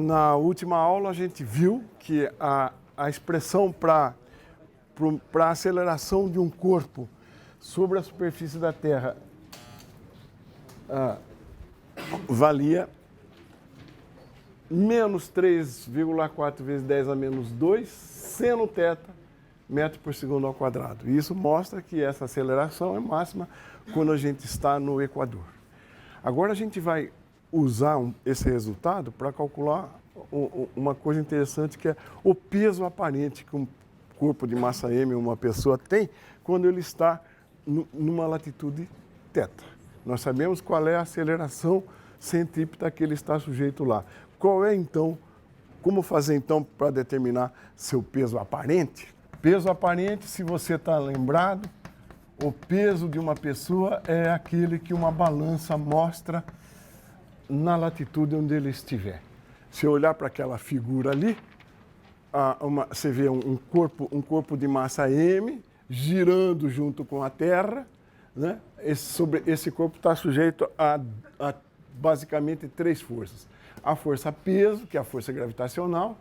Na última aula, a gente viu que a expressão para a aceleração de um corpo sobre a superfície da Terra valia menos 3,4 vezes 10 a menos 2 seno θ metro por segundo ao quadrado. E isso mostra que essa aceleração é máxima quando a gente está no Equador. Agora a gente vai usar esse resultado para calcular uma coisa interessante, que é o peso aparente que um corpo de massa m, uma pessoa, tem quando ele está numa latitude θ. Nós sabemos qual é a aceleração centrípeta que ele está sujeito lá. Qual é, então, como fazer, então, para determinar seu peso aparente? Peso aparente, se você está lembrado, o peso de uma pessoa é aquele que uma balança mostra na latitude onde ele estiver. Se eu olhar para aquela figura ali, você vê um corpo de massa m girando junto com a Terra, né? Esse corpo está sujeito a basicamente 3 forças. A força peso, que é a força gravitacional,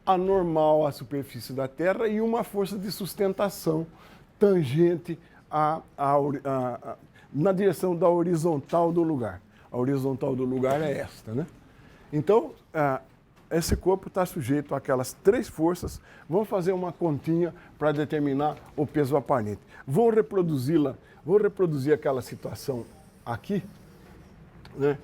a normal à superfície da Terra e uma força de sustentação tangente na direção da horizontal do lugar. A horizontal do lugar é esta, né? Então, esse corpo está sujeito àquelas 3 forças. Vamos fazer uma continha para determinar o peso aparente. Vou reproduzir aquela situação aqui, né?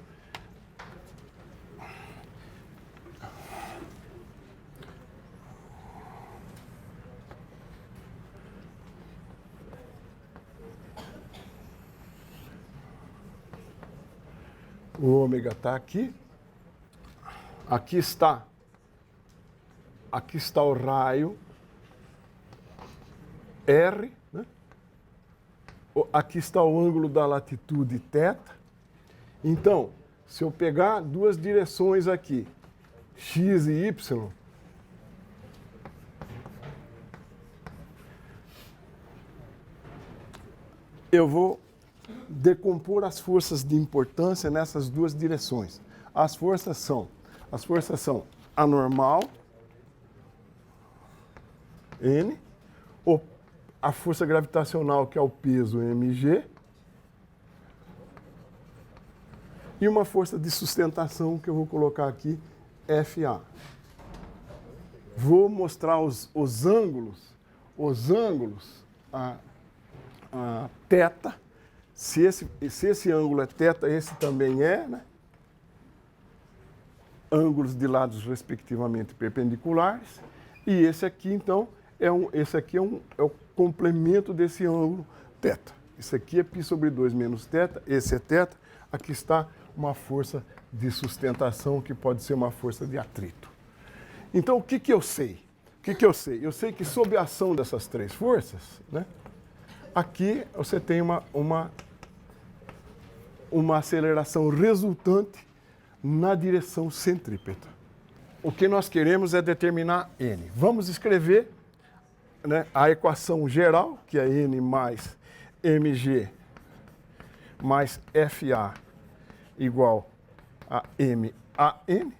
O ômega está aqui. Aqui está o raio R, né? Aqui está o ângulo da latitude θ. Então, se eu pegar 2 direções aqui, x e y, eu vou decompor as forças de importância nessas 2 direções. As forças são a normal, N, a força gravitacional, que é o peso, mg, e uma força de sustentação, que eu vou colocar aqui, Fa. Vou mostrar os ângulos, θ. Se esse ângulo é θ, esse também é, né? Ângulos de lados respectivamente perpendiculares. E esse aqui, então, é o complemento desse ângulo θ. Esse aqui é π sobre 2 menos θ, esse é θ. Aqui está uma força de sustentação, que pode ser uma força de atrito. Então, o que eu sei? Eu sei que sob a ação dessas 3 forças, né, aqui você tem uma aceleração resultante na direção centrípeta. O que nós queremos é determinar N. Vamos escrever, né, a equação geral, que é N mais mg mais Fa igual a m a n.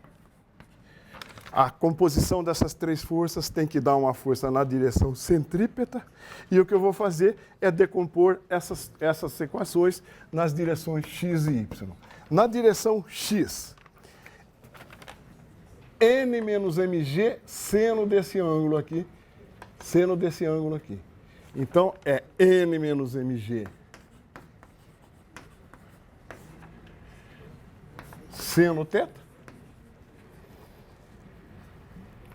A composição dessas 3 forças tem que dar uma força na direção centrípeta, e o que eu vou fazer é decompor essas equações nas direções x e y. Na direção x, n menos mg, seno desse ângulo aqui, Então, é n menos mg seno θ,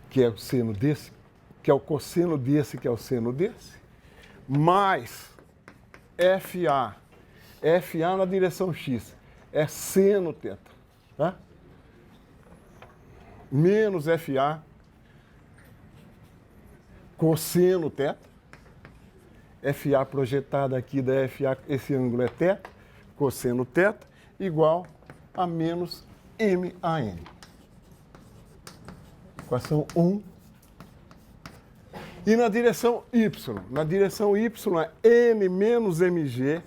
que é o seno desse, que é o cosseno desse, que é o seno desse, mais Fa. Fa na direção x é seno θ, tá? Menos Fa cosseno θ. Fa projetada aqui da Fa, esse ângulo é θ, cosseno θ, igual a menos m a n. Equação 1. E na direção y? Na direção y é n menos mg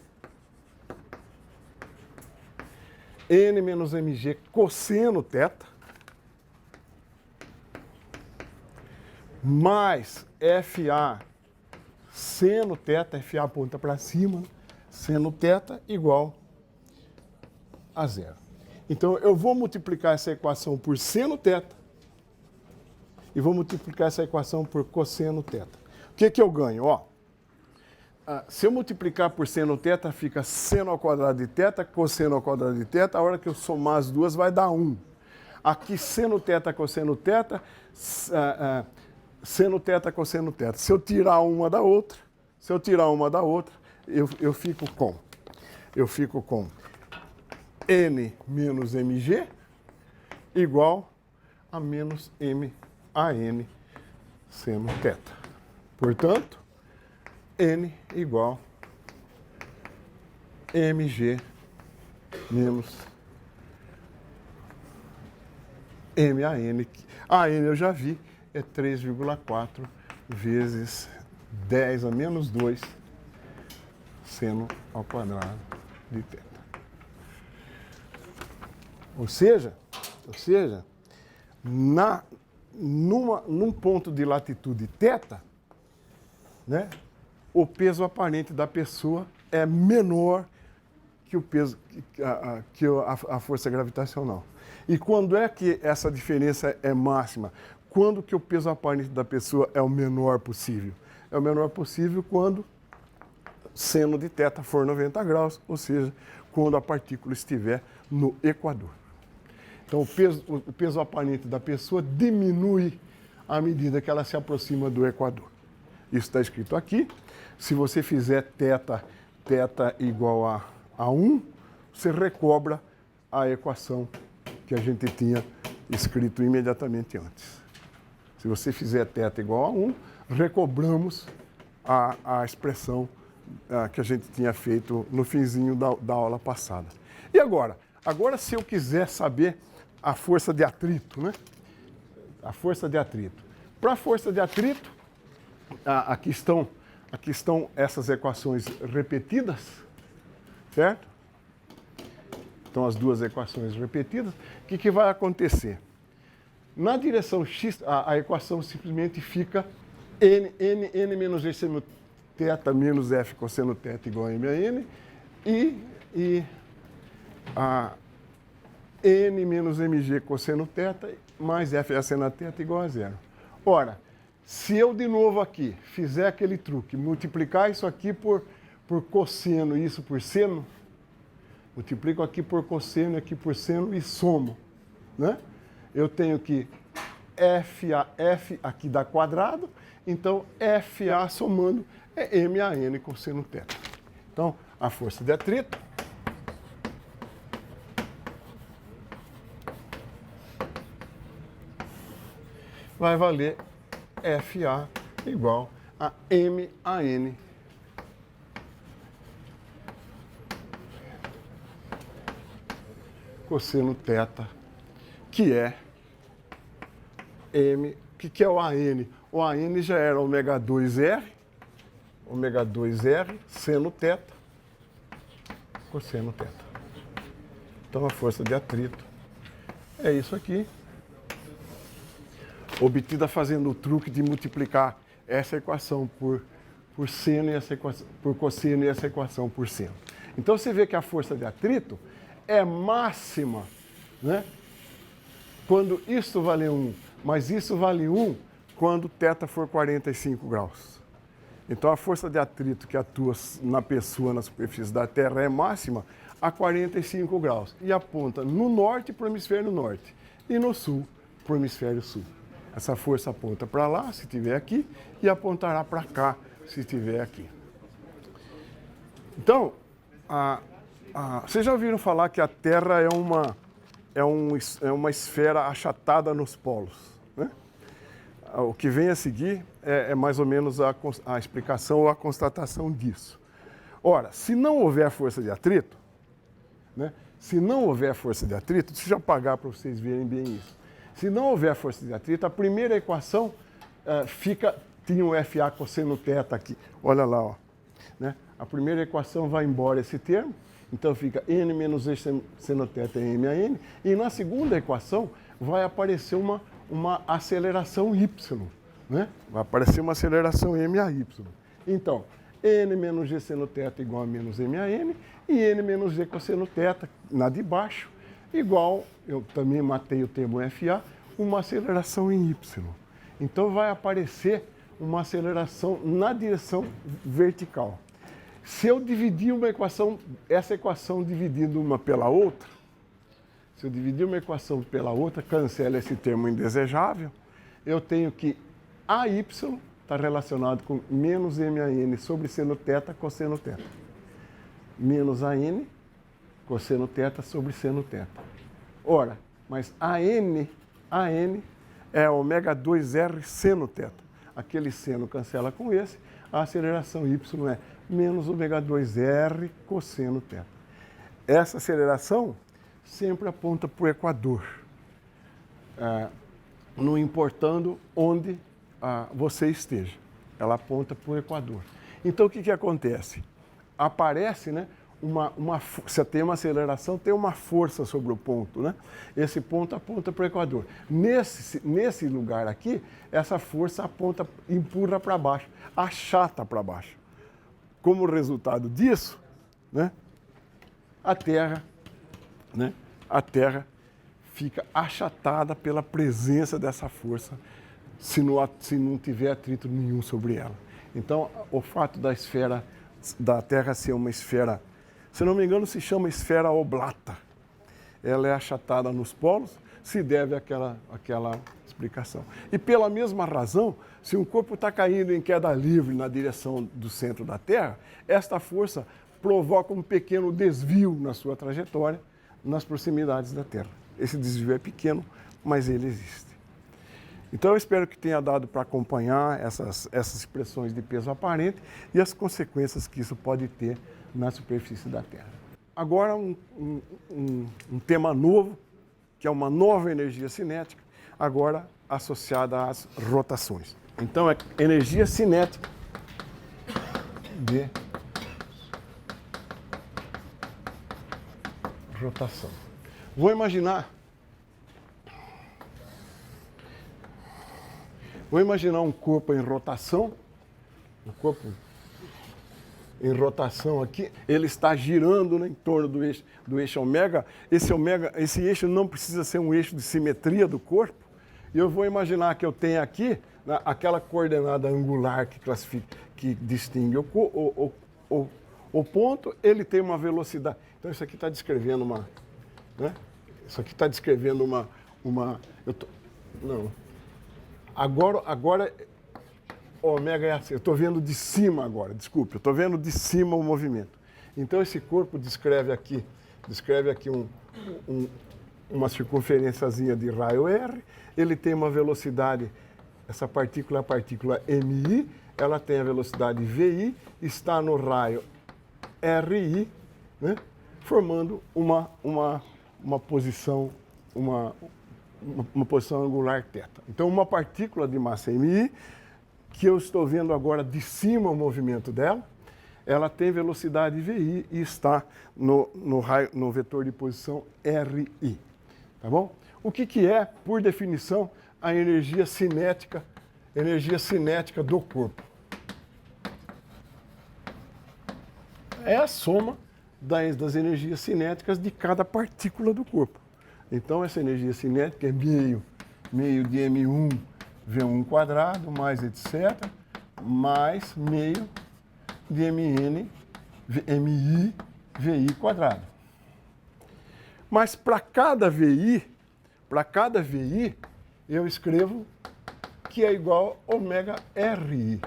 cosseno θ, mais FA seno θ, FA aponta para cima, seno θ igual a zero. Então, eu vou multiplicar essa equação por seno θ e vou multiplicar essa equação por cosseno θ. O que eu ganho? Ó, se eu multiplicar por seno θ, fica seno ao quadrado de θ, cosseno ao quadrado de θ. A hora que eu somar as duas vai dar 1. Aqui, seno θ, cosseno θ, seno θ, cosseno θ. Se eu tirar uma da outra, eu fico com N menos mg igual a menos MAN seno θ. Portanto, N igual mg menos MAN. A N eu já vi, é 3,4 vezes 10 a menos 2 seno ao quadrado de θ. Ou seja, num ponto de latitude θ, né, o peso aparente da pessoa é menor que o peso que a força gravitacional. E quando é que essa diferença é máxima? Quando que o peso aparente da pessoa é o menor possível? É o menor possível quando seno de θ for 90 graus, ou seja, quando a partícula estiver no equador. Então, o peso aparente da pessoa diminui à medida que ela se aproxima do equador. Isso está escrito aqui. Se você fizer θ igual a 1, você recobra a equação que a gente tinha escrito imediatamente antes. Se você fizer θ igual a 1, recobramos a expressão que a gente tinha feito no finzinho da aula passada. E agora? Agora, se eu quiser saber a força de atrito, né? A força de atrito. Para a força de atrito, aqui estão essas equações repetidas, certo? Então, as duas equações repetidas. O que vai acontecer? Na direção x, a equação simplesmente fica n menos g seno θ menos f cosseno θ igual a MAN e a n menos mg cosseno θ mais f seno θ igual a zero. Ora, se eu de novo aqui fizer aquele truque, multiplicar isso aqui por cosseno e isso por seno, multiplico aqui por cosseno e aqui por seno e somo, né? Eu tenho que f aqui dá quadrado, então FA somando é MAN cosseno θ. Então, a força de atrito vai valer FA igual a MAN cosseno θ, que é M. O que é o AN? O AN já era ômega 2R, seno θ, cosseno θ. Então, a força de atrito é isso aqui, obtida fazendo o truque de multiplicar essa equação por seno e essa equação por cosseno e essa equação por seno. Então, você vê que a força de atrito é máxima, né? Quando isso vale 1, mas isso vale 1 quando θ for 45 graus. Então, a força de atrito que atua na pessoa, na superfície da Terra, é máxima a 45 graus e aponta no norte para o hemisfério norte e no sul para o hemisfério sul. Essa força aponta para lá, se estiver aqui, e apontará para cá, se estiver aqui. Então, vocês já ouviram falar que a Terra é uma esfera achatada nos polos, né? O que vem a seguir é mais ou menos a explicação ou a constatação disso. Ora, se não houver força de atrito, né? Se não houver força de atrito, deixa eu apagar para vocês verem bem isso. Se não houver força de atrito, a primeira equação tinha um FA cosseno θ aqui, olha lá, ó, né? A primeira equação vai embora esse termo, então fica n menos g seno θ em MAN, e na segunda equação vai aparecer uma aceleração y, né? Vai aparecer uma aceleração MAY. Então, N menos G seno θ igual a menos MAN, e N menos G cosseno θ, na de baixo, igual, eu também matei o termo FA, uma aceleração em Y. Então, vai aparecer uma aceleração na direção vertical. Se eu dividir uma equação, essa equação dividindo uma pela outra, se eu dividir uma equação pela outra, cancela esse termo indesejável, eu tenho que AY está relacionado com menos MAN sobre seno θ cosseno θ. Menos AN cosseno θ sobre seno θ. Ora, mas AN é ômega 2R seno θ. Aquele seno cancela com esse, a aceleração Y é menos ômega 2R cosseno θ. Essa aceleração sempre aponta para o Equador, não importando onde você esteja. Ela aponta para o Equador. Então, o que acontece? Aparece, né, se tem uma aceleração, tem uma força sobre o ponto, né? Esse ponto aponta para o Equador. Nesse lugar aqui, essa força empurra para baixo, achata para baixo. Como resultado disso, né, a Terra fica achatada pela presença dessa força, se não tiver atrito nenhum sobre ela. Então, o fato da Terra ser uma esfera, se não me engano, se chama esfera oblata. Ela é achatada nos polos, se deve àquela explicação. E pela mesma razão, se um corpo está caindo em queda livre na direção do centro da Terra, esta força provoca um pequeno desvio na sua trajetória nas proximidades da Terra. Esse desvio é pequeno, mas ele existe. Então, eu espero que tenha dado para acompanhar essas expressões de peso aparente e as consequências que isso pode ter na superfície da Terra. Agora, um tema novo, que é uma nova energia cinética, agora associada às rotações. Então, é energia cinética de rotação. Vou imaginar um corpo em rotação, aqui, ele está girando, né, em torno do eixo ômega. Esse eixo não precisa ser um eixo de simetria do corpo. E eu vou imaginar que eu tenho aqui, né, aquela coordenada angular que distingue o ponto, ele tem uma velocidade. Então, isso aqui está descrevendo uma... Né? Isso aqui está descrevendo não. Agora ômega é assim. Eu estou vendo de cima agora, desculpe. Eu estou vendo de cima o movimento. Então, esse corpo descreve aqui uma circunferênciazinha de raio R. Ele tem uma velocidade, essa partícula é a partícula MI, ela tem a velocidade VI, está no raio RI, né? Formando uma posição angular θ. Então, uma partícula de massa MI, que eu estou vendo agora de cima o movimento dela, ela tem velocidade VI e está no vetor de posição RI. Tá bom? O que é, por definição, a energia cinética do corpo? É a soma das energias cinéticas de cada partícula do corpo. Então, essa energia cinética é meio de M1 V1 quadrado, mais etc., mais meio de MI VI quadrado. Mas para cada VI, eu escrevo que é igual a ômega RI.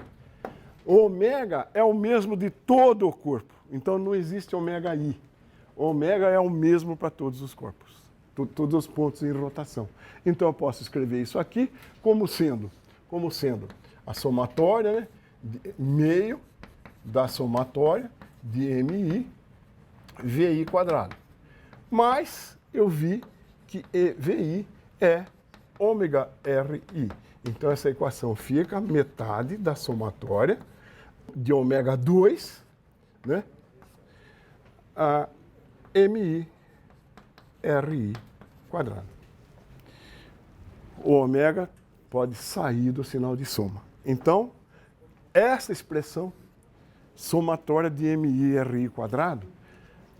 O ômega é o mesmo de todo o corpo, então não existe ômega I. O ômega é o mesmo para todos os corpos, todos os pontos em rotação. Então eu posso escrever isso aqui como sendo a somatória, né, meio da somatória de MI VI quadrado. Mas eu vi que VI é ômega RI. Então essa equação fica metade da somatória de ômega 2, né, a MI RI quadrado. O ômega pode sair do sinal de soma. Então, essa expressão somatória de MI/RI quadrado,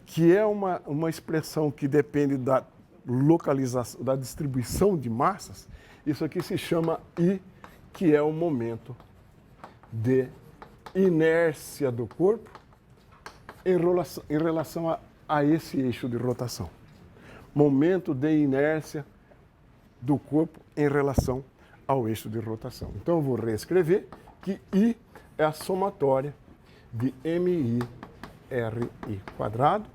que é uma expressão que depende da localização, da distribuição de massas, isso aqui se chama I, que é o momento de inércia do corpo em relação a esse eixo de rotação. Momento de inércia do corpo em relação ao eixo de rotação. Então eu vou reescrever que I é a somatória de MI/RI quadrado,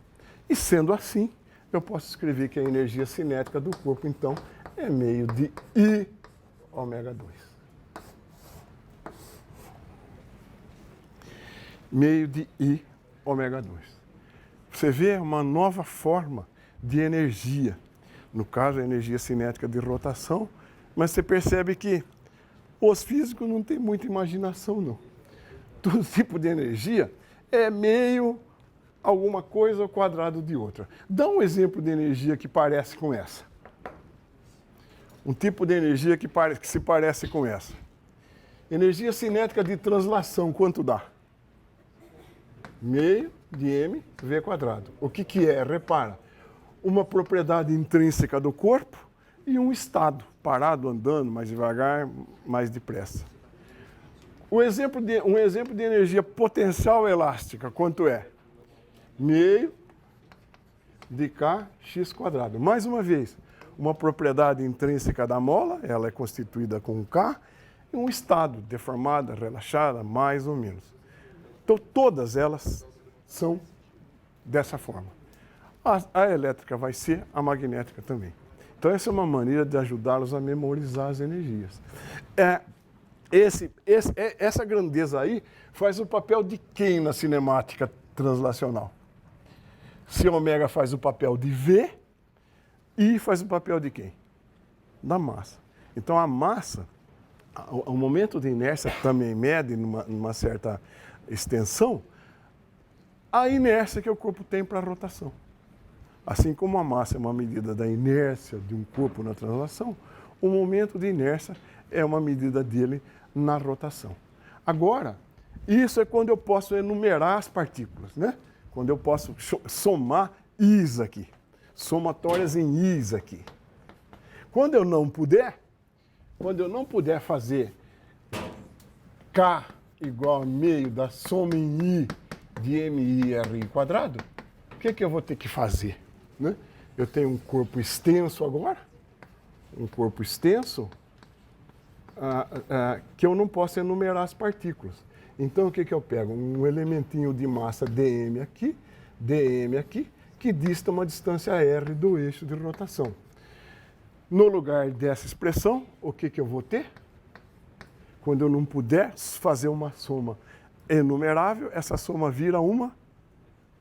e sendo assim, eu posso escrever que a energia cinética do corpo, então, é meio de I ômega 2. Meio de I ômega 2. Você vê uma nova forma de energia. No caso, a energia cinética de rotação, mas você percebe que os físicos não têm muita imaginação, não. Todo tipo de energia é meio alguma coisa ao quadrado de outra. Dá um exemplo de energia que parece com essa. Um tipo de energia que se parece com essa. Energia cinética de translação, quanto dá? Meio de mv quadrado. O que é? Repara, uma propriedade intrínseca do corpo e um estado, parado, andando, mais devagar, mais depressa. Um exemplo de energia potencial elástica, quanto é? Meio de kx quadrado. Mais uma vez, uma propriedade intrínseca da mola, ela é constituída com K, e um estado, deformada, relaxada, mais ou menos. Então, todas elas são dessa forma. A elétrica vai ser, a magnética também. Então, essa é uma maneira de ajudá-los a memorizar as energias. Essa grandeza aí faz o papel de quem na cinemática translacional? Se ômega faz o papel de V, I faz o papel de quem? Da massa. Então, a massa, o momento de inércia também mede, numa certa extensão, a inércia que o corpo tem para a rotação. Assim como a massa é uma medida da inércia de um corpo na translação, o momento de inércia é uma medida dele na rotação. Agora, isso é quando eu posso enumerar as partículas, né? Quando eu posso somar I's aqui, somatórias em I's aqui. Quando eu não puder fazer K igual a meio da soma em I de MI/RI quadrado, o que eu vou ter que fazer? Né? Eu tenho um corpo extenso agora, que eu não posso enumerar as partículas. Então, o que eu pego? Um elementinho de massa dm aqui, que dista uma distância r do eixo de rotação. No lugar dessa expressão, o que eu vou ter? Quando eu não puder fazer uma soma enumerável, essa soma vira uma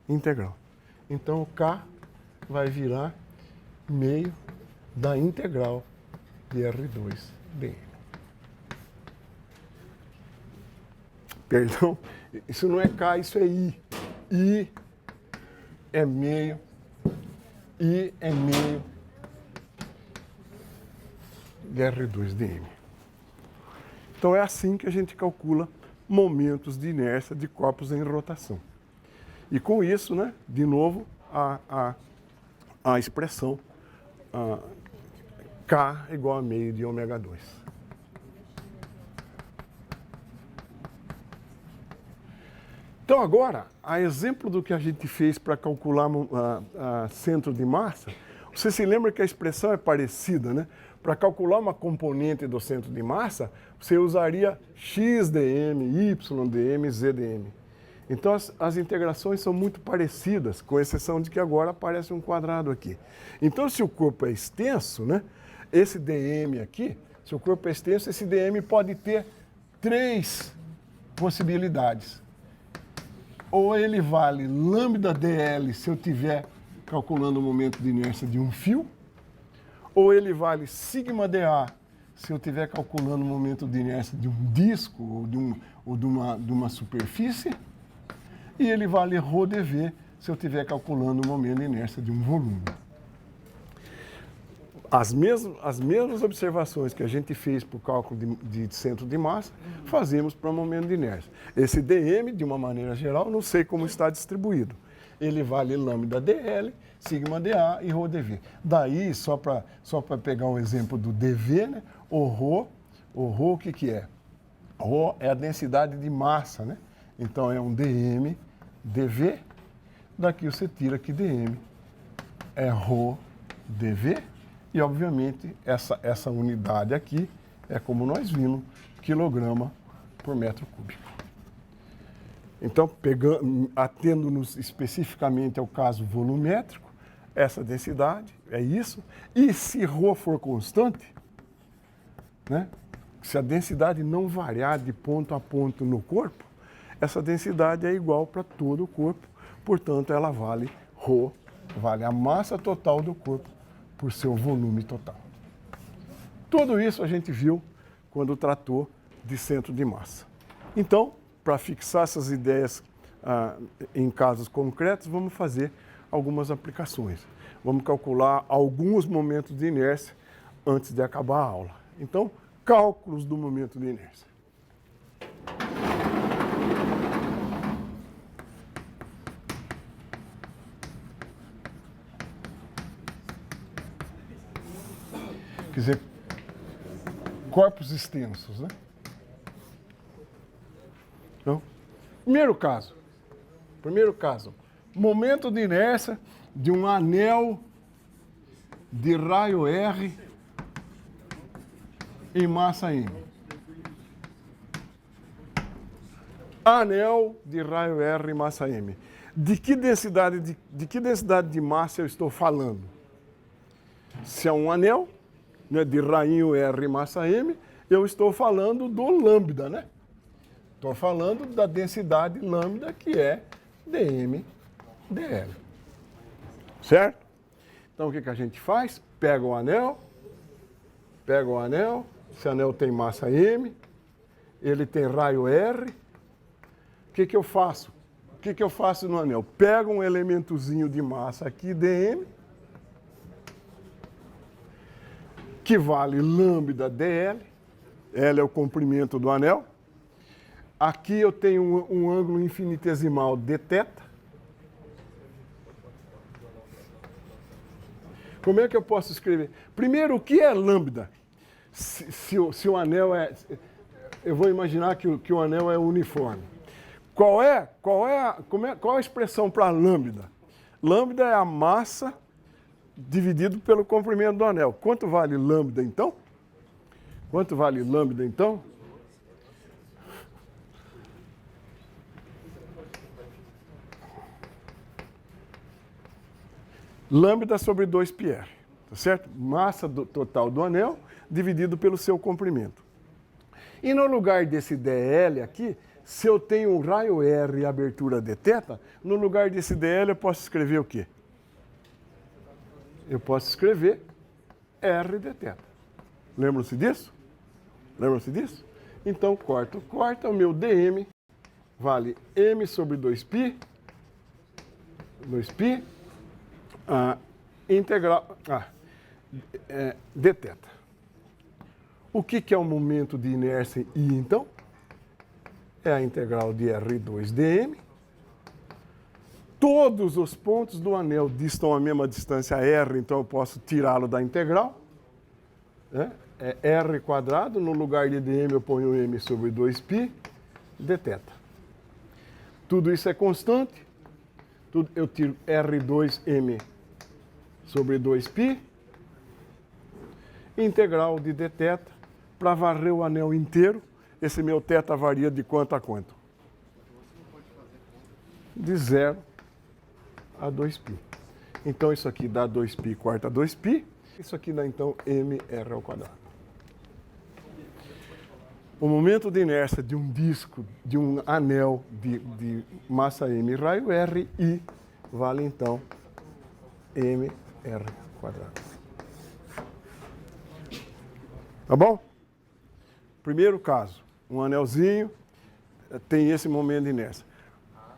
integral. Então, o K vai virar meio da integral de R2 dm. Perdão, isso não é K, isso é I. I é meio de R2 dm. Então é assim que a gente calcula momentos de inércia de corpos em rotação. E com isso, né, de novo, a expressão K igual a meio de ômega 2. Então agora, a exemplo do que a gente fez para calcular centro de massa, você se lembra que a expressão é parecida, né? Para calcular uma componente do centro de massa, você usaria xdm, ydm, zdm. Então as integrações são muito parecidas, com exceção de que agora aparece um quadrado aqui. Então se o corpo é extenso, né? Esse dm aqui, se o corpo é extenso, esse dm pode ter 3 possibilidades. Ou ele vale lambda dl se eu estiver calculando o momento de inércia de um fio, ou ele vale sigma dA se eu estiver calculando o momento de inércia de um disco ou de uma superfície, e ele vale ρ dV se eu estiver calculando o momento de inércia de um volume. As mesmas observações que a gente fez para o cálculo de centro de massa, fazemos para o momento de inércia. Esse dm, de uma maneira geral, não sei como está distribuído. Ele vale lambda dl, sigma dA e rho dv. Daí, só para pegar um exemplo do dv, né? O rho, o que é? Rho é a densidade de massa, né? Então, é um dm dv. Daqui você tira que dm é rho dv. E, obviamente, essa unidade aqui é, como nós vimos, quilograma por metro cúbico. Então, atendo-nos especificamente ao caso volumétrico, essa densidade é isso. E se ρ for constante, né, se a densidade não variar de ponto a ponto no corpo, essa densidade é igual para todo o corpo. Portanto, ela vale ρ, vale a massa total do corpo por seu volume total. Tudo isso a gente viu quando tratou de centro de massa. Então, para fixar essas ideias em casos concretos, vamos fazer algumas aplicações. Vamos calcular alguns momentos de inércia antes de acabar a aula. Então, cálculos do momento de inércia. Quer dizer, corpos extensos, né? Então, primeiro caso, momento de inércia de um anel de raio R em massa M. Anel de raio R em massa M. De que densidade de massa eu estou falando? Se é um anel, né, de rainho R massa M, eu estou falando do lambda, né? Estou falando da densidade lambda, que é dm dl. Certo? Então, o que a gente faz? Pega o anel, esse anel tem massa M, ele tem raio R. O que eu faço? O que eu faço no anel? Pego um elementozinho de massa aqui, dm, que vale lambda dl, L é o comprimento do anel. Aqui eu tenho um ângulo infinitesimal dθ. Como é que eu posso escrever? Primeiro, o que é lambda? Se o anel é... Eu vou imaginar que o anel é uniforme. Qual é a expressão para lambda? Lambda é a massa dividido pelo comprimento do anel. Quanto vale lambda, então? Quanto vale lambda, então? Lambda sobre 2πr, tá certo? Massa total do anel dividido pelo seu comprimento. E no lugar desse dl aqui, se eu tenho um raio R e abertura dθ, no lugar desse dl eu posso escrever o quê? Eu posso escrever R dθ. Lembram-se disso? Lembram-se disso? Então, corta, o meu dm vale m sobre 2π, integral, dθ. O que é o momento de inércia I, então? É a integral de R2 dm. Todos os pontos do anel distam a mesma distância R, então eu posso tirá-lo da integral. É R quadrado, no lugar de dm eu ponho m sobre 2π, dθ. Tudo isso é constante. Eu tiro R2m sobre 2π, integral de dθ, para varrer o anel inteiro. Esse meu θ varia de quanto a quanto? De 0 a 2π. Então, isso aqui dá 2π quarta 2π. Isso aqui dá, então, mr ao quadrado. O momento de inércia de um disco, de um anel de massa M raio R, I, vale, então, mr quadrado. Tá bom? Primeiro caso, um anelzinho tem esse momento de inércia.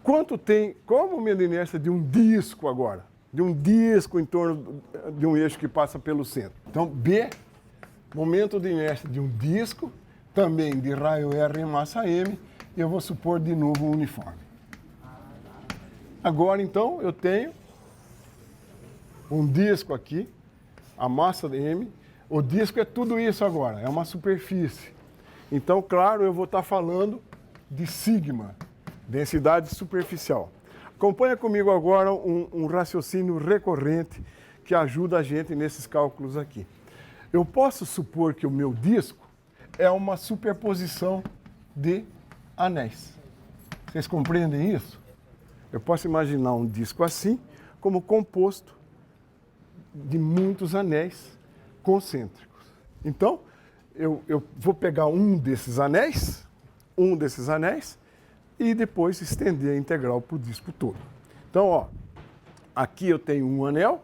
Qual é o momento de inércia de um disco agora? de um disco em torno de um eixo que passa pelo centro. Então, B, momento de inércia de um disco, também de raio R em massa M, e eu vou supor de novo um uniforme. Agora, então, eu tenho um disco aqui, a massa de M. O disco é tudo isso agora, é uma superfície. Então, claro, eu vou estar falando de sigma, densidade superficial. Acompanha comigo agora um raciocínio recorrente que ajuda a gente nesses cálculos aqui. Eu posso supor que o meu disco é uma superposição de anéis. Vocês compreendem isso? Eu posso imaginar um disco assim, como composto de muitos anéis concêntricos. Então, eu vou pegar um desses anéis, e depois estender a integral para o disco todo. Então, ó, aqui eu tenho um anel,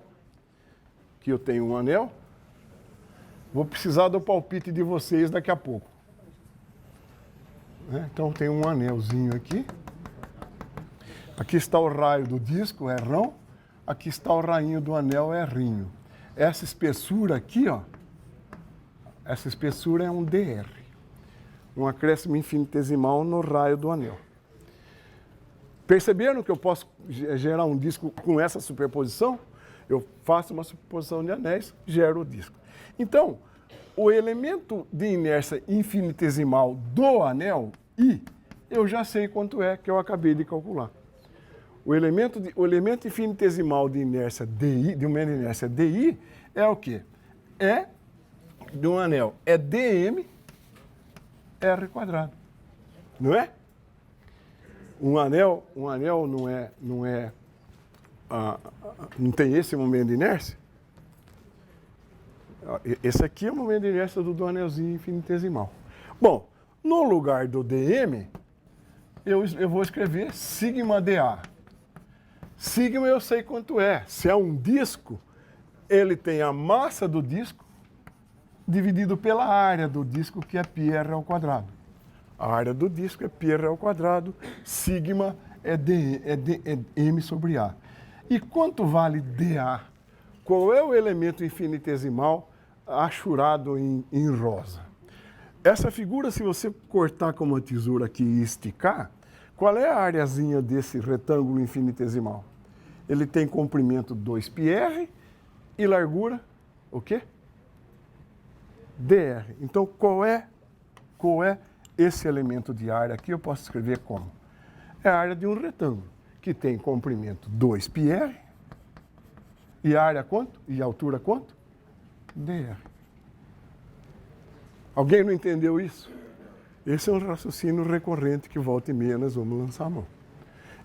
vou precisar do palpite de vocês daqui a pouco. Então, tem um anelzinho aqui. Aqui está o raio do disco, Rão. Aqui está o rainho do anel, Rinho. Essa espessura aqui, ó, essa espessura é um dr. Um acréscimo infinitesimal no raio do anel. Perceberam que eu posso gerar um disco com essa superposição? Eu faço uma superposição de anéis, gero o disco. Então, o elemento de inércia infinitesimal do anel, I, eu já sei quanto é que eu acabei de calcular. O elemento infinitesimal de inércia DI, de uma inércia DI, é o quê? É de um anel, é dm R quadrado. Não é? Um anel não tem esse momento de inércia? Esse aqui é o momento de inércia do anelzinho infinitesimal. Bom, no lugar do dm, eu vou escrever sigma dA. Sigma eu sei quanto é. Se é um disco, ele tem a massa do disco dividido pela área do disco, que é πr ao quadrado. A área do disco é πr ao quadrado, sigma é m sobre A. E quanto vale dA? Qual é o elemento infinitesimal achurado em rosa? Essa figura, se você cortar com uma tesoura aqui e esticar, qual é a areazinha desse retângulo infinitesimal? Ele tem comprimento 2πr e largura, o quê? dr. Então, qual é esse elemento de área aqui? Eu posso escrever como? É a área de um retângulo, que tem comprimento 2πr e área quanto? E altura quanto? dr. Alguém não entendeu isso? Esse é um raciocínio recorrente que volta e meia nós vamos lançar a mão.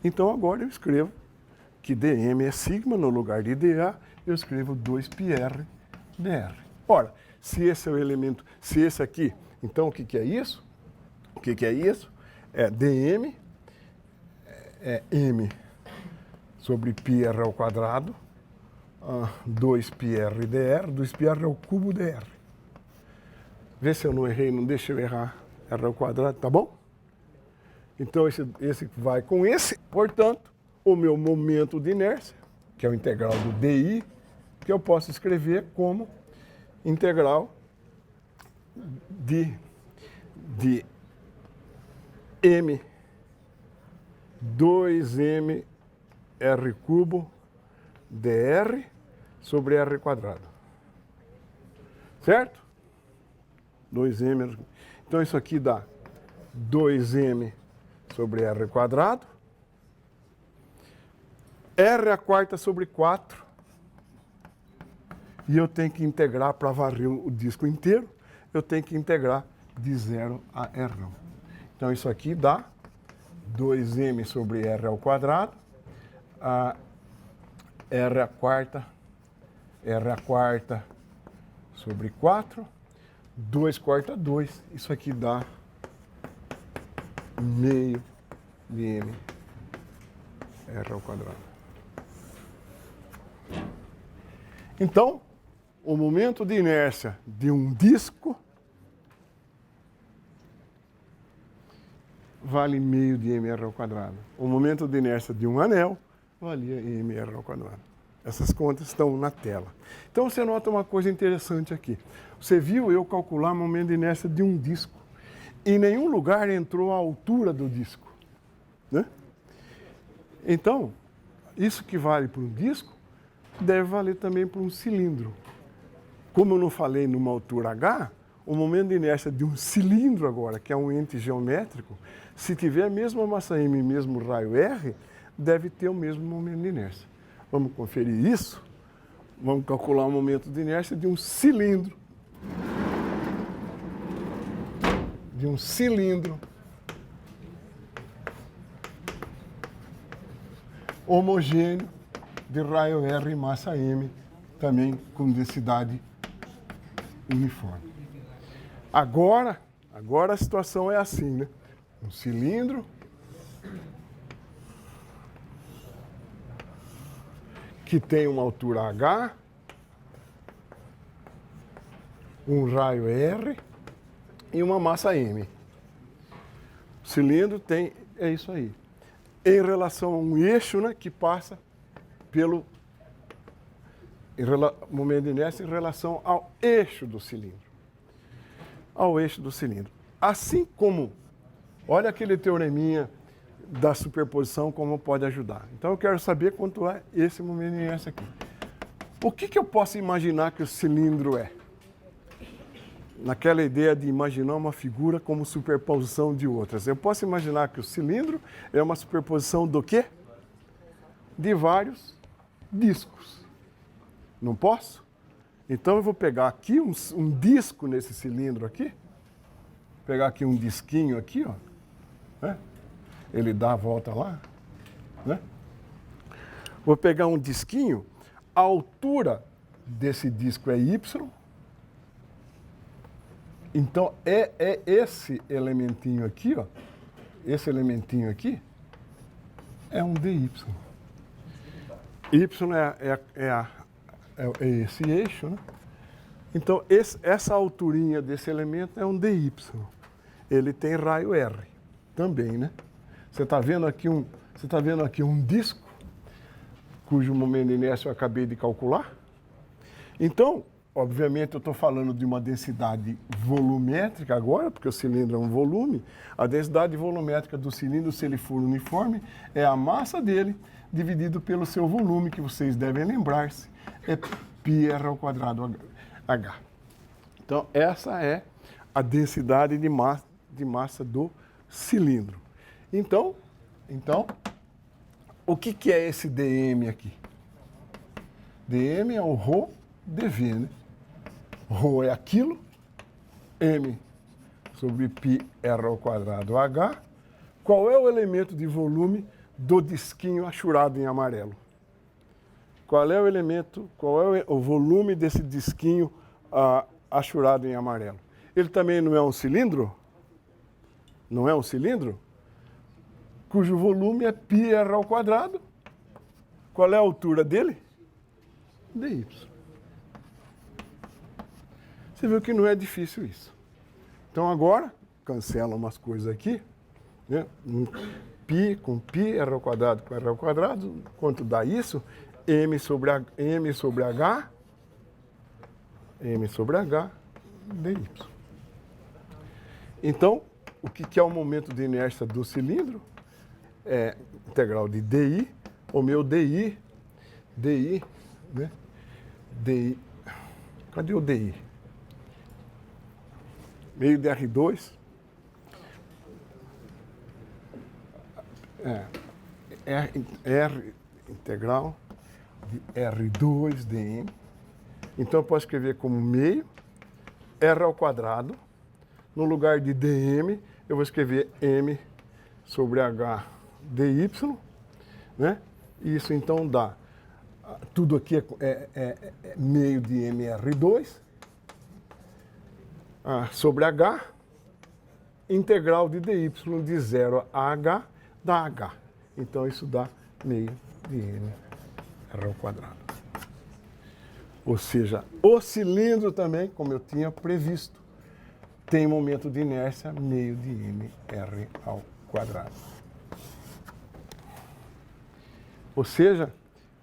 Então, agora eu escrevo que dm é sigma, no lugar de dA, eu escrevo 2πr dr. Ora, se esse é o elemento, se esse aqui, então o que é isso? O que é isso? É dm, é m sobre πr ao quadrado, 2πr dr, 2πr é o cubo dr. Vê se eu não errei, não deixa eu errar. R ao quadrado, tá bom? Então, esse vai com esse. Portanto, o meu momento de inércia, que é o integral do DI, que eu posso escrever como integral de M 2M R cubo dr sobre R quadrado. Certo? 2M. Então, isso aqui dá 2M sobre R quadrado. R a quarta sobre 4. E eu tenho que integrar para varrer o disco inteiro. Eu tenho que integrar de 0 a R. Então, isso aqui dá 2M sobre R ao quadrado. R a quarta sobre 4. 2 corta 2, isso aqui dá meio de M R ao quadrado. Então, o momento de inércia de um disco vale meio de mr ao quadrado. O momento de inércia de um anel valia mr ao quadrado. Essas contas estão na tela. Então você nota uma coisa interessante aqui. Você viu eu calcular o momento de inércia de um disco. Em nenhum lugar entrou a altura do disco, né? Então, isso que vale para um disco, deve valer também para um cilindro. Como eu não falei numa altura H, o momento de inércia de um cilindro agora, que é um ente geométrico, se tiver a mesma massa M e mesmo raio R, deve ter o mesmo momento de inércia. Vamos conferir isso? Vamos calcular o momento de inércia de um cilindro. Homogêneo de raio R e massa M, também com densidade uniforme. Agora a situação é assim, né? Um cilindro que tem uma altura H, um raio R e uma massa M. O cilindro tem, é isso aí. Em relação a um eixo, né, que passa pelo momento de inércia em relação ao eixo do cilindro. Ao eixo do cilindro. Assim como, olha aquele teoreminha da superposição, como pode ajudar. Então eu quero saber quanto é esse momento de inércia aqui. O que eu posso imaginar que o cilindro é? Naquela ideia de imaginar uma figura como superposição de outras. Eu posso imaginar que o cilindro é uma superposição do quê? De vários discos. Não posso? Então eu vou pegar aqui um disco nesse cilindro aqui. Pegar aqui um disquinho aqui, ó. Né? Ele dá a volta lá. Né? Vou pegar um disquinho. A altura desse disco é Y. Então, é esse elementinho aqui, ó. Esse elementinho aqui é um dy. Y é esse eixo, né? Então, essa alturinha desse elemento é um dy. Ele tem raio R também, né? Você está vendo aqui um disco cujo momento de inércia eu acabei de calcular? Então, obviamente, eu estou falando de uma densidade volumétrica agora, porque o cilindro é um volume. A densidade volumétrica do cilindro, se ele for uniforme, é a massa dele dividido pelo seu volume, que vocês devem lembrar-se, é πr ao quadrado H. Então, essa é a densidade de massa do cilindro. Então, o que é esse dm aqui? dm é o ρ dv, né? Rho é aquilo, m sobre πr ao quadrado H. Qual é o elemento de volume do disquinho achurado em amarelo? Qual é o volume desse disquinho achurado em amarelo? Ele também não é um cilindro? Não é um cilindro? Cujo volume é πr ao quadrado. Qual é a altura dele? dy. Você viu que não é difícil isso. Então agora, cancela umas coisas aqui, né? Π com πr ao quadrado com r ao quadrado, quanto dá isso? M sobre H dy. Então, o que é o momento de inércia do cilindro? É integral de dy, o meu dy, né? dy, cadê o dy? Meio de R2, R integral de R2 dm. Então eu posso escrever como meio, R ao quadrado. No lugar de dm, eu vou escrever m sobre h dy, né? Isso então dá, tudo aqui é meio de mr2, sobre h, integral de dy de 0 a h dá h. Então isso dá meio de m r ao quadrado. Ou seja, o cilindro também, como eu tinha previsto, tem momento de inércia meio de m r ao quadrado. Ou seja,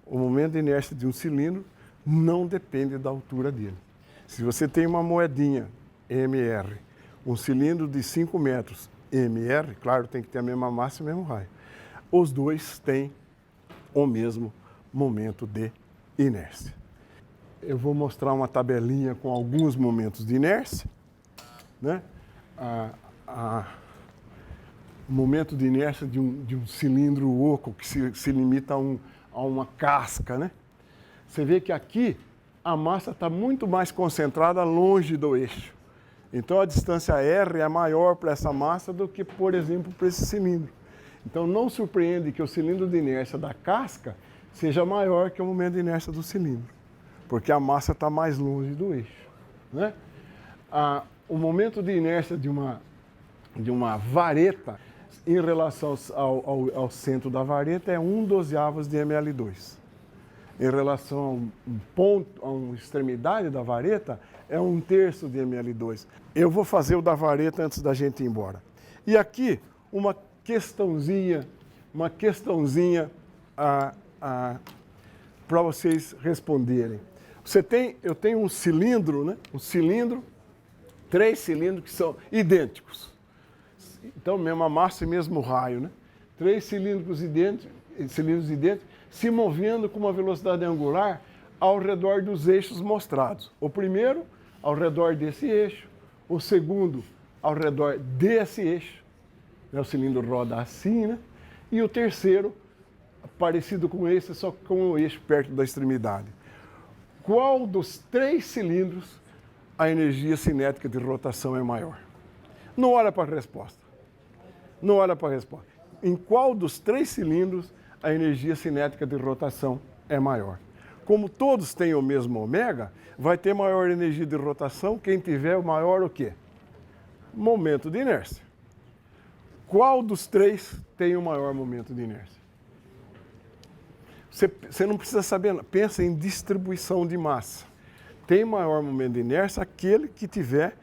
O momento de inércia de um cilindro não depende da altura dele. Se você tem uma moedinha MR, um cilindro de 5 metros MR, claro, tem que ter a mesma massa e o mesmo raio. Os dois têm o mesmo momento de inércia. Eu vou mostrar uma tabelinha com alguns momentos de inércia, né? O momento de inércia de um cilindro oco que se limita a uma casca, né? Você vê que aqui a massa está muito mais concentrada longe do eixo. Então a distância R é maior para essa massa do que, por exemplo, para esse cilindro. Então não surpreende que o cilindro de inércia da casca seja maior que o momento de inércia do cilindro, porque a massa está mais longe do eixo, né? O momento de inércia de uma vareta em relação ao centro da vareta é 1/12 de ml2. Em relação a uma extremidade da vareta, é 1/3 de ml2. Eu vou fazer o da vareta antes da gente ir embora. E aqui, uma questãozinha para vocês responderem. Eu tenho um cilindro, né? Um cilindro, 3 cilindros que são idênticos. Então, mesma massa e mesmo raio, né? 3 cilindros idênticos, se movendo com uma velocidade angular ao redor dos eixos mostrados. O primeiro, ao redor desse eixo. O segundo, ao redor desse eixo. O cilindro roda assim, né? E o terceiro, parecido com esse, só com o eixo perto da extremidade. Qual dos 3 cilindros a energia cinética de rotação é maior? Não olha para a resposta. Não olha para a resposta. Em qual dos 3 cilindros a energia cinética de rotação é maior? Como todos têm o mesmo ômega, vai ter maior energia de rotação quem tiver o maior o quê? Momento de inércia. Qual dos 3 tem o maior momento de inércia? Você não precisa saber, pensa em distribuição de massa. Tem maior momento de inércia aquele que tiver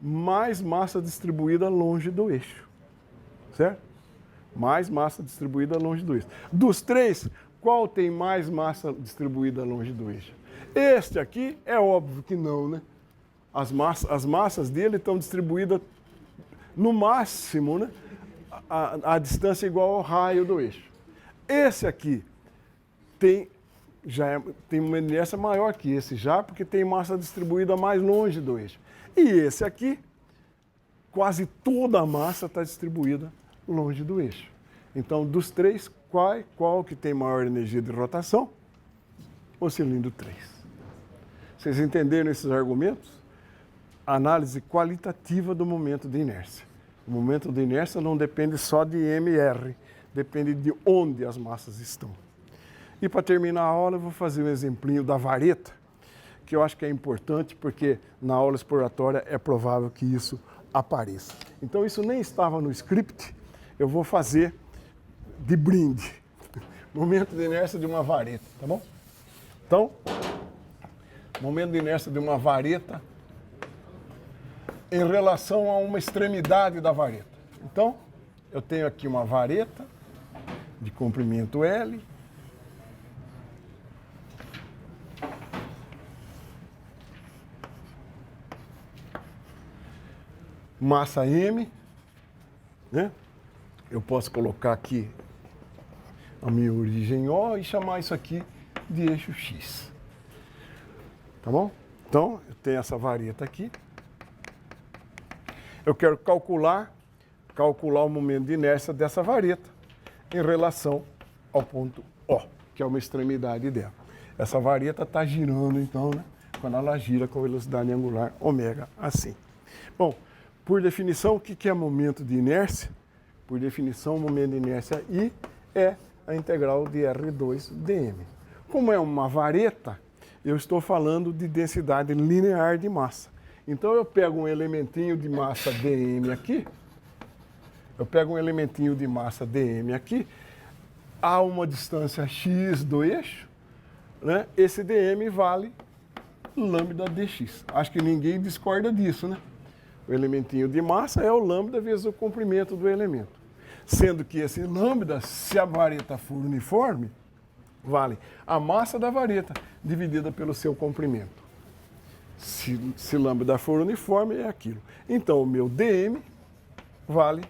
mais massa distribuída longe do eixo. Certo? Mais massa distribuída longe do eixo. Dos 3, qual tem mais massa distribuída longe do eixo? Este aqui é óbvio que não, né? As massas dele estão distribuídas no máximo, né? A distância igual ao raio do eixo. Esse aqui tem uma inércia maior que esse já, porque tem massa distribuída mais longe do eixo. E esse aqui, quase toda a massa está distribuída longe do eixo. Então, dos 3, qual que tem maior energia de rotação? O cilindro 3. Vocês entenderam esses argumentos? Análise qualitativa do momento de inércia. O momento de inércia não depende só de MR, depende de onde as massas estão. E para terminar a aula, eu vou fazer um exemplinho da vareta, que eu acho que é importante, porque na aula exploratória é provável que isso apareça. Então, isso nem estava no script, eu vou fazer de brinde. Momento de inércia de uma vareta, tá bom? Então, momento de inércia de uma vareta em relação a uma extremidade da vareta. Então, eu tenho aqui uma vareta de comprimento L. Massa M, né? Eu posso colocar aqui a minha origem O e chamar isso aqui de eixo X. Tá bom? Então, eu tenho essa vareta aqui. Eu quero calcular o momento de inércia dessa vareta em relação ao ponto O, que é uma extremidade dela. Essa vareta está girando, então, né? Quando ela gira com velocidade angular ômega, assim. Bom, por definição, o que é momento de inércia? Por definição, o momento de inércia I é a integral de R2 dm. Como é uma vareta, eu estou falando de densidade linear de massa. Então, eu pego um elementinho de massa dm aqui, a uma distância x do eixo, né? Esse dm vale lambda dx. Acho que ninguém discorda disso, né? O elementinho de massa é o lambda vezes o comprimento do elemento. Sendo que esse lambda, se a vareta for uniforme, vale a massa da vareta dividida pelo seu comprimento. Se lambda for uniforme, é aquilo. Então, o meu dm vale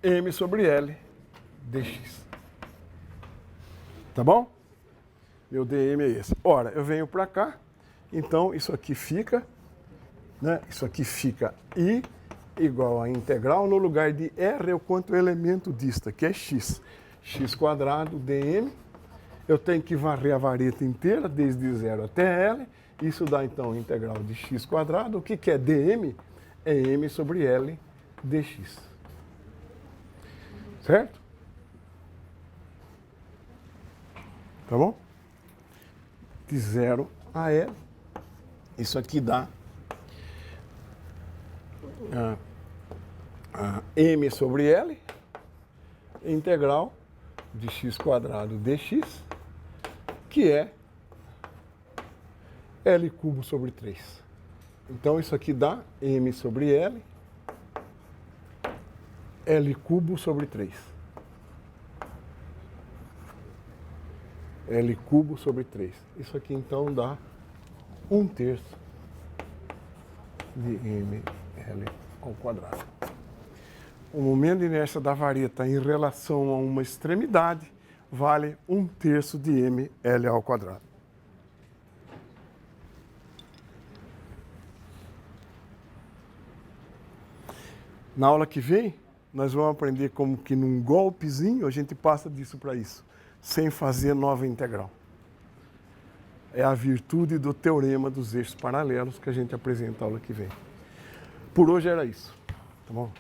m sobre L dx. Tá bom? Meu dm é esse. Ora, eu venho para cá, então isso aqui fica, né? Isso aqui fica I igual a integral, no lugar de R eu conto o elemento dista, que é x. X quadrado dm. Eu tenho que varrer a vareta inteira, desde 0 até L. Isso dá, então, integral de x quadrado. O que é dm? É m sobre L dx. Certo? Tá bom? De 0 a L. Isso aqui dá m sobre L, integral de x quadrado dx, que é L cubo sobre 3. Então, isso aqui dá m sobre L, L cubo sobre 3. L cubo sobre 3. Isso aqui, então, dá 1/3 de mL ao quadrado. O momento de inércia da vareta em relação a uma extremidade vale 1/3 de mL ao quadrado. Na aula que vem, nós vamos aprender como que num golpezinho a gente passa disso para isso, sem fazer nova integral. É a virtude do teorema dos eixos paralelos que a gente apresenta na aula que vem. Por hoje era isso, tá bom?